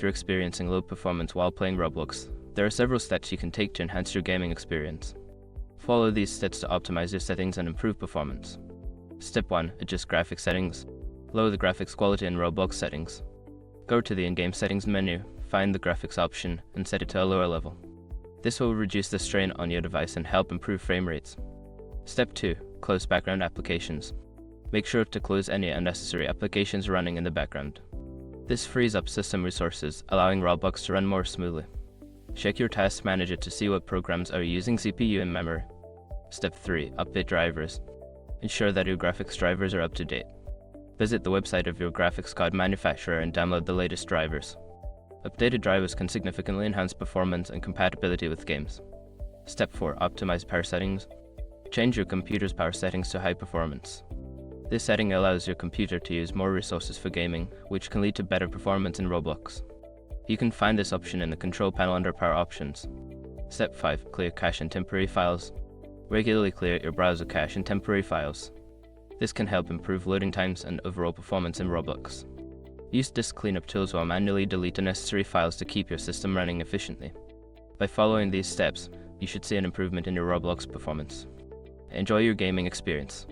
if you're experiencing low performance while playing Roblox, there are several steps you can take to enhance your gaming experience. Follow these steps to optimize your settings and improve performance. Step 1. Adjust graphics settings. Lower the graphics quality in Roblox settings. Go to the in-game settings menu, find the graphics option, and set it to a lower level. This will reduce the strain on your device and help improve frame rates. Step 2. Close background applications. Make sure to close any unnecessary applications running in the background. This frees up system resources, allowing Roblox to run more smoothly. Check your task manager to see what programs are using CPU and memory. Step 3. Update drivers. Ensure that your graphics drivers are up to date. Visit the website of your graphics card manufacturer and download the latest drivers. Updated drivers can significantly enhance performance and compatibility with games. Step 4. Optimize power settings. Change your computer's power settings to high performance. This setting allows your computer to use more resources for gaming, which can lead to better performance in Roblox. You can find this option in the control panel under Power Options. Step 5. Clear cache and temporary files. Regularly clear your browser cache and temporary files. This can help improve loading times and overall performance in Roblox. Use disk cleanup tools while manually delete unnecessary files to keep your system running efficiently. By following these steps, you should see an improvement in your Roblox performance. Enjoy your gaming experience.